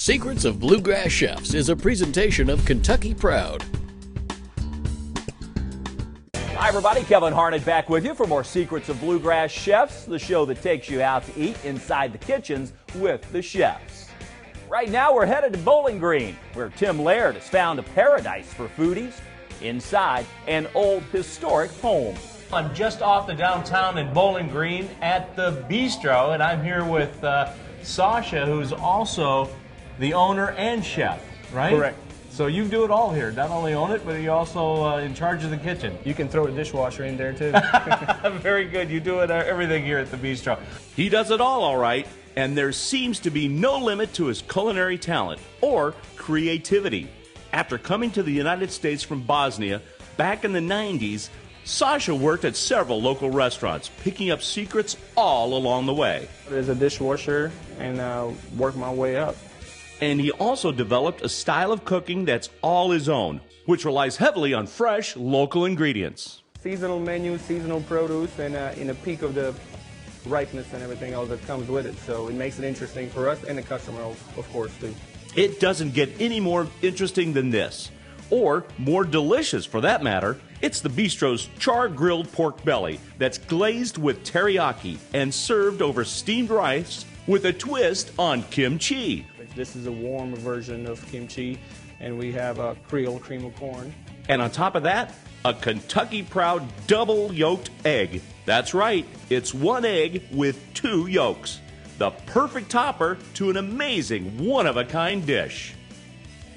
Secrets of Bluegrass Chefs is a presentation of Kentucky Proud. Hi everybody, Kevin Harnett back with you for more Secrets of Bluegrass Chefs, the show that takes you out to eat inside the kitchens with the chefs. Right now we're headed to Bowling Green, where Tim Laird has found a paradise for foodies inside an old historic home. I'm just off the downtown in Bowling Green at the Bistro, and I'm here with Sasha, who's also the owner and chef, right? Correct. So you do it all here. Not only own it, but you're also in charge of the kitchen. You can throw a dishwasher in there too. Very good. You do everything here at the Bistro. He does it all right, and there seems to be no limit to his culinary talent or creativity. After coming to the United States from Bosnia back in the 90s, Sasha worked at several local restaurants, picking up secrets all along the way. There's a dishwasher and work my way up. And he also developed a style of cooking that's all his own, which relies heavily on fresh, local ingredients. Seasonal menu, seasonal produce, and in a peak of the ripeness and everything else that comes with it. So it makes it interesting for us and the customer, of course, too. It doesn't get any more interesting than this, or more delicious for that matter. It's the Bistro's CHAR grilled pork belly that's glazed with teriyaki and served over steamed rice with a twist on kimchi. This is a warm version of kimchi, and we have a Creole cream of corn. And on top of that, a Kentucky Proud double yolked egg. That's right, it's one egg with two yolks. The perfect topper to an amazing one-of-a-kind dish.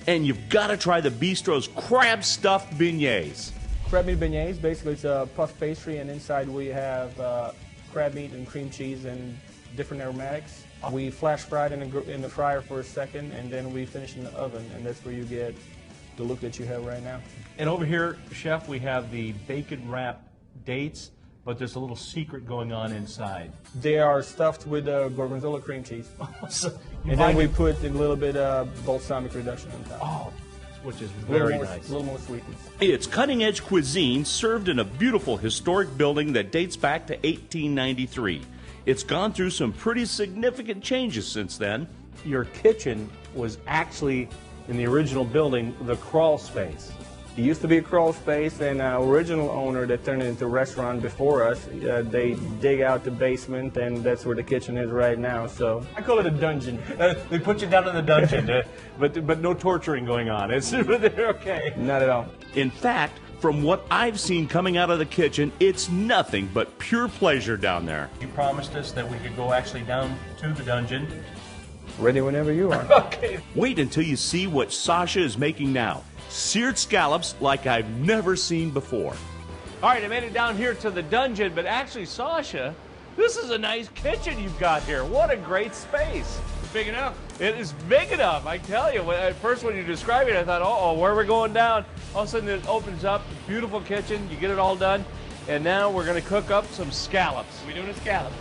And you've got to try the Bistro's crab stuffed beignets. Crab meat beignets, basically it's a puff pastry, and inside we have crab meat and cream cheese and different aromatics. We flash fried in the fryer for a second, and then we finish in the oven, and that's where you get the look that you have right now. And over here, Chef, we have the bacon wrapped dates, but there's a little secret going on inside. They are stuffed with gorgonzola cream cheese. And then find we put a little bit of balsamic reduction on top. Oh, which is very nice. A little more sweetness. It's cutting-edge cuisine served in a beautiful historic building that dates back to 1893. It's gone through some pretty significant changes since then. Your kitchen was actually, in the original building, the crawl space. It used to be a crawl space, and our original owner that turned it into a restaurant before us, they dig out the basement, and that's where the kitchen is right now. So I call it a dungeon. They put you down in the dungeon, but no torturing going on. It's okay. Not at all. In fact, from what I've seen coming out of the kitchen, it's nothing but pure pleasure down there. You promised us that we could go actually down to the dungeon. Ready whenever you are. Okay. Wait until you see what Sasha is making now. Seared scallops like I've never seen before. All right, I made it down here to the dungeon, but actually, Sasha, this is a nice kitchen you've got here. What a great space. Big enough. It is big enough, I tell you. At first, when you described it, I thought, uh-oh, where are we going down? All of a sudden, it opens up. Beautiful kitchen. You get it all done. And now we're going to cook up some scallops. We doing a scallop.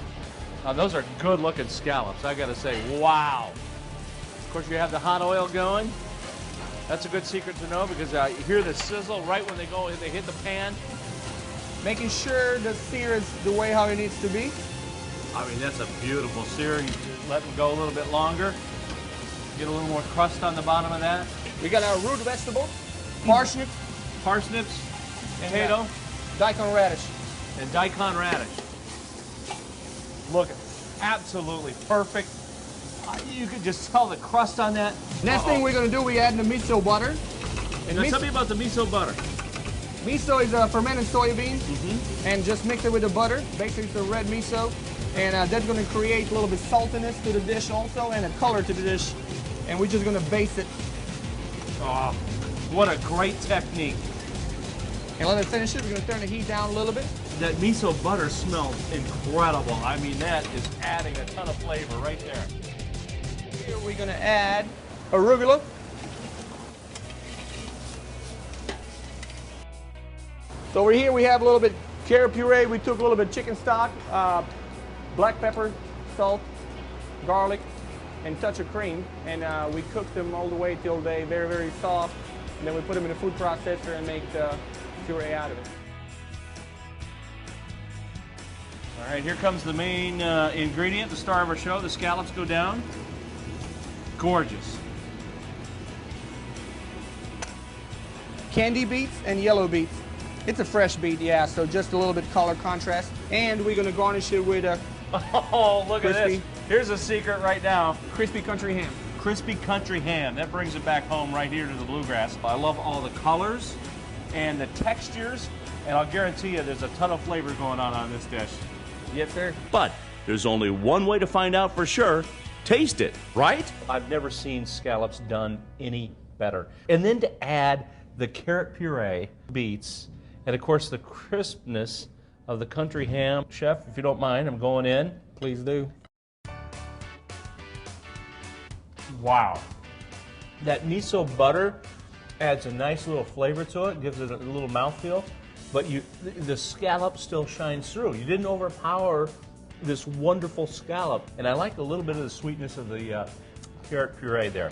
Now, those are good-looking scallops, I got to say. Wow. Of course, you have the hot oil going. That's a good secret to know because you hear the sizzle right when they hit the pan. Making sure the sear is the way how it needs to be. I mean, that's a beautiful sear. You let them go a little bit longer. Get a little more crust on the bottom of that. We got our root vegetables, parsnips, potato, daikon radish. and daikon radish. Look, absolutely perfect. You could just tell the crust on that. Next thing we're going to do, we add the miso butter. And Now, tell me about the miso butter. Miso is a fermented soybean, and just mix it with the butter. Basically, it's a red miso, and that's going to create a little bit saltiness to the dish also, and a color to the dish. And we're just going to baste it. Oh, what a great technique. And let it finish it. We're going to turn the heat down a little bit. That miso butter smells incredible. I mean, that is adding a ton of flavor right there. Here we're going to add arugula. So over here we have a little bit carrot puree. We took a little bit chicken stock, black pepper, salt, garlic, and a touch of cream. And we cooked them all the way till they're very, very soft. And then we put them in a food processor and make the puree out of it. All right, here comes the main ingredient, the star of our show. The scallops go down. Gorgeous. candy beets and yellow beets. It's a fresh beet, yeah, so just a little bit color contrast. And we're gonna garnish it with a Oh, look at crispy, this. Here's a secret right now. crispy country ham. Crispy country ham. That brings it back home right here to the bluegrass. I love all the colors and the textures, and I'll guarantee you there's a ton of flavor going on this dish. Yes, sir. But there's only one way to find out for sure. Taste it, right? I've never seen scallops done any better. And then to add the carrot puree, beets, and of course the crispness of the country ham. Chef, if you don't mind, I'm going in. Please do. Wow. That miso butter adds a nice little flavor to it, gives it a little mouthfeel, but the scallop still shines through. You didn't overpower this wonderful scallop, and I like a little bit of the sweetness of the carrot puree there.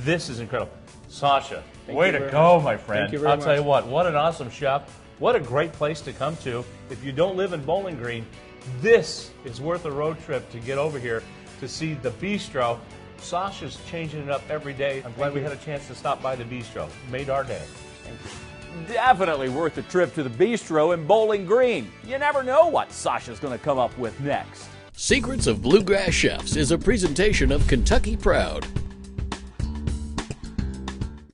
This is incredible. Sasha, way to go, my friend. Thank you very I'll tell you much. what an awesome chef. What a great place to come to. If you don't live in Bowling Green, this is worth a road trip to get over here to see the Bistro. Sasha's changing it up every day. I'm glad we had a chance to stop by the Bistro. Made our day. Definitely worth a trip to the Bistro in Bowling Green. You never know what Sasha's going to come up with next. Secrets of Bluegrass Chefs is a presentation of Kentucky Proud.